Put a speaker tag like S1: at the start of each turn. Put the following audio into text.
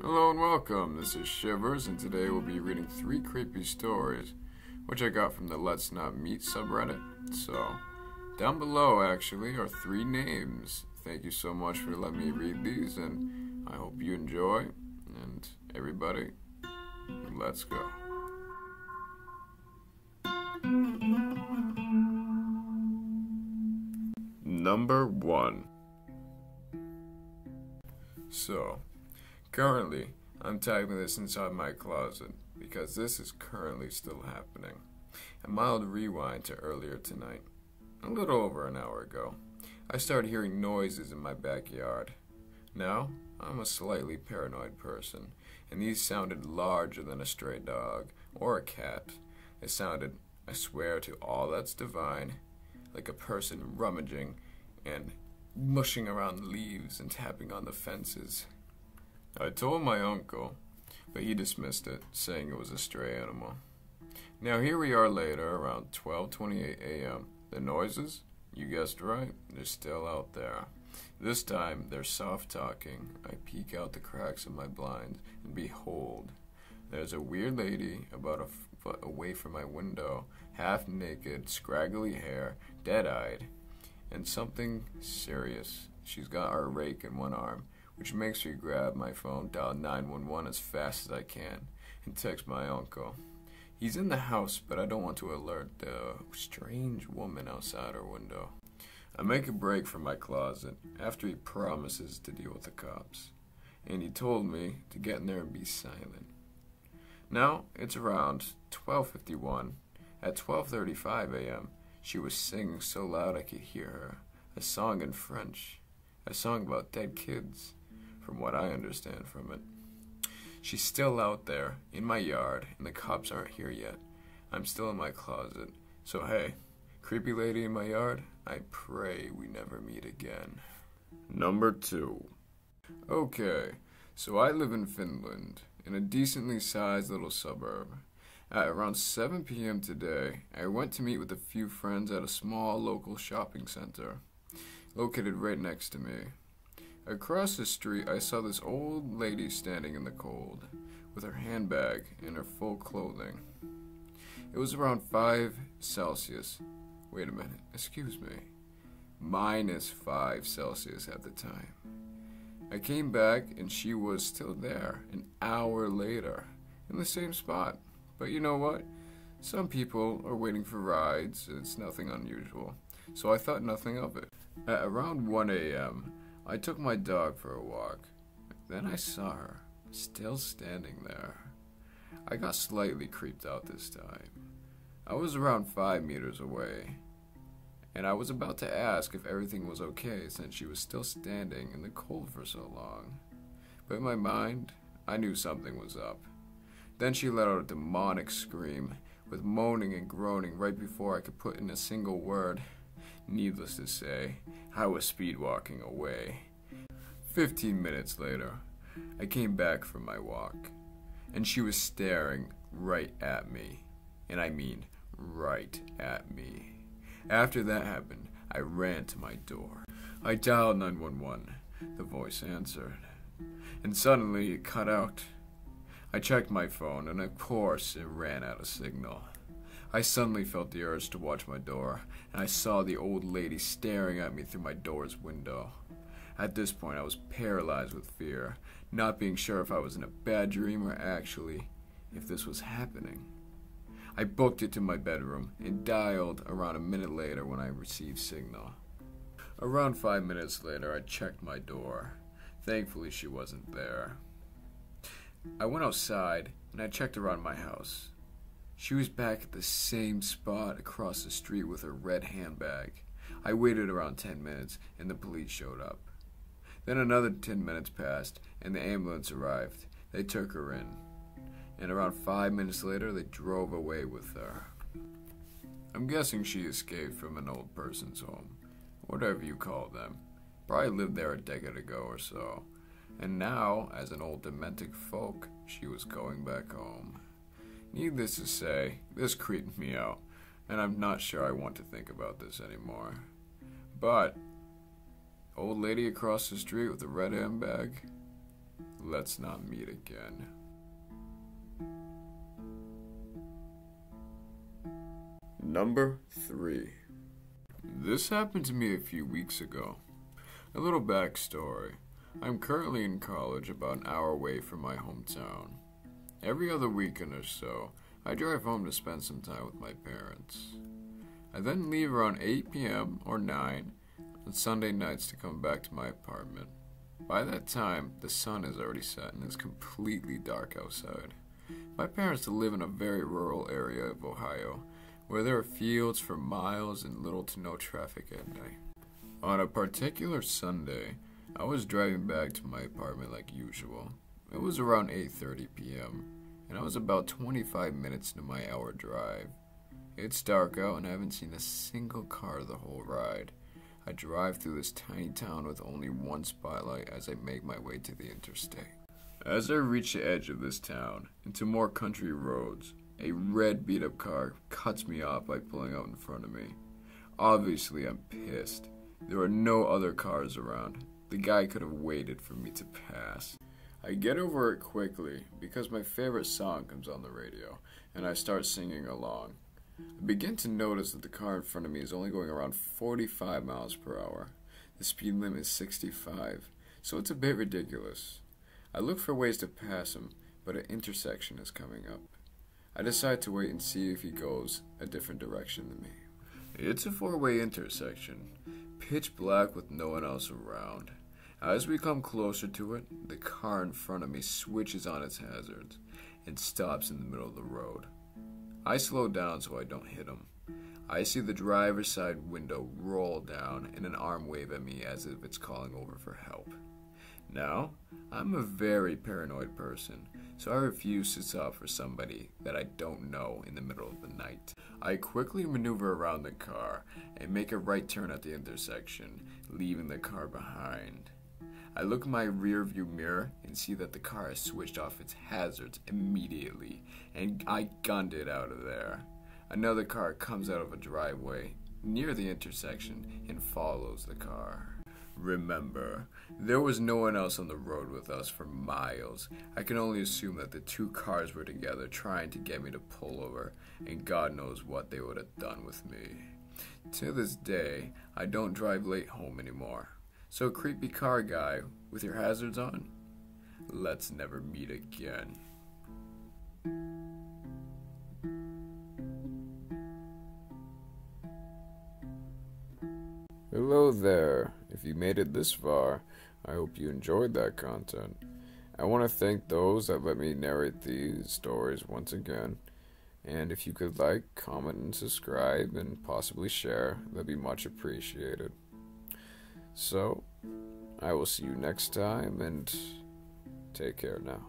S1: Hello and welcome, this is Shivers, and today we'll be reading 3 creepy stories, which I got from the Let's Not Meet subreddit. So, down below actually are 3 names. Thank you so much for letting me read these, and I hope you enjoy. And everybody, let's go. Number 1. So, currently, I'm typing this inside my closet because this is currently still happening. A mild rewind to earlier tonight. A little over an hour ago, I started hearing noises in my backyard. Now, I'm a slightly paranoid person, and these sounded larger than a stray dog or a cat. They sounded, I swear to all that's divine, like a person rummaging and mushing around leaves and tapping on the fences. I told my uncle, but he dismissed it, saying it was a stray animal. Now here we are later, around 12:28 a.m. The noises, you guessed right, they're still out there. This time, they're soft-talking. I peek out the cracks of my blinds, and behold, there's a weird lady about a foot away from my window, half-naked, scraggly hair, dead-eyed, and something serious. She's got her rake in one arm, which makes me grab my phone, dial 911 as fast as I can, and text my uncle. He's in the house, but I don't want to alert the strange woman outside our window. I make a break from my closet after he promises to deal with the cops, and he told me to get in there and be silent. Now, it's around 12:51. At 12:35 a.m., she was singing so loud I could hear her, a song in French, a song about dead kids, from what I understand from it. She's still out there, in my yard, and the cops aren't here yet. I'm still in my closet, so hey, creepy lady in my yard, I pray we never meet again. Number 2. Okay, so I live in Finland, in a decently sized little suburb. At around 7 p.m. today, I went to meet with a few friends at a small local shopping center, located right next to me. Across the street, I saw this old lady standing in the cold, with her handbag and her full clothing. It was around 5 Celsius. Wait a minute, excuse me. -5 Celsius at the time. I came back and she was still there an hour later, in the same spot. But you know what? Some people are waiting for rides, and it's nothing unusual, so I thought nothing of it. At around 1 a.m., I took my dog for a walk. Then I saw her, still standing there. I got slightly creeped out this time. I was around 5 meters away, and I was about to ask if everything was okay since she was still standing in the cold for so long. But in my mind, I knew something was up. Then she let out a demonic scream, with moaning and groaning right before I could put in a single word. Needless to say, I was speed-walking away. 15 minutes later, I came back from my walk, and she was staring right at me. And I mean right at me. After that happened, I ran to my door. I dialed 911. The voice answered, and suddenly it cut out. I checked my phone, and of course it ran out of signal. I suddenly felt the urge to watch my door, and I saw the old lady staring at me through my door's window. At this point, I was paralyzed with fear, not being sure if I was in a bad dream or actually if this was happening. I booked it to my bedroom and dialed around a minute later when I received signal. Around 5 minutes later, I checked my door. Thankfully, she wasn't there. I went outside, and I checked around my house. She was back at the same spot across the street with her red handbag. I waited around 10 minutes, and the police showed up. Then another 10 minutes passed, and the ambulance arrived. They took her in, and around 5 minutes later, they drove away with her. I'm guessing she escaped from an old person's home, whatever you call them. Probably lived there a decade ago or so. And now, as an old demented folk, she was going back home. Needless to say, this creeped me out, and I'm not sure I want to think about this anymore. But, old lady across the street with the red handbag, let's not meet again. Number 3. This happened to me a few weeks ago. A little backstory. I'm currently in college about an hour away from my hometown. Every other weekend or so, I drive home to spend some time with my parents. I then leave around 8 p.m. or 9 on Sunday nights to come back to my apartment. By that time, the sun is already set and it's completely dark outside. My parents live in a very rural area of Ohio, where there are fields for miles and little to no traffic at night. On a particular Sunday, I was driving back to my apartment like usual. It was around 8:30 p.m., and I was about 25 minutes into my hour drive. It's dark out and I haven't seen a single car the whole ride. I drive through this tiny town with only one spotlight as I make my way to the interstate. As I reach the edge of this town, into more country roads, a red beat-up car cuts me off by pulling out in front of me. Obviously, I'm pissed. There are no other cars around. The guy could have waited for me to pass. I get over it quickly because my favorite song comes on the radio, and I start singing along. I begin to notice that the car in front of me is only going around 45 miles per hour. The speed limit is 65, so it's a bit ridiculous. I look for ways to pass him, but an intersection is coming up. I decide to wait and see if he goes a different direction than me. It's a 4-way intersection, pitch black with no one else around. As we come closer to it, the car in front of me switches on its hazards and stops in the middle of the road. I slow down so I don't hit him. I see the driver's side window roll down and an arm wave at me as if it's calling over for help. Now, I'm a very paranoid person, so I refuse to stop for somebody that I don't know in the middle of the night. I quickly maneuver around the car and make a right turn at the intersection, leaving the car behind. I look in my rear view mirror and see that the car has switched off its hazards immediately, and I gunned it out of there. Another car comes out of a driveway near the intersection and follows the car. Remember, there was no one else on the road with us for miles. I can only assume that the two cars were together trying to get me to pull over, and God knows what they would have done with me. To this day, I don't drive late home anymore. So creepy car guy with your hazards on, let's never meet again. Hello there. If you made it this far, I hope you enjoyed that content. I want to thank those that let me narrate these stories once again. And if you could like, comment, and subscribe, and possibly share, that'd be much appreciated. So, I will see you next time, and take care now.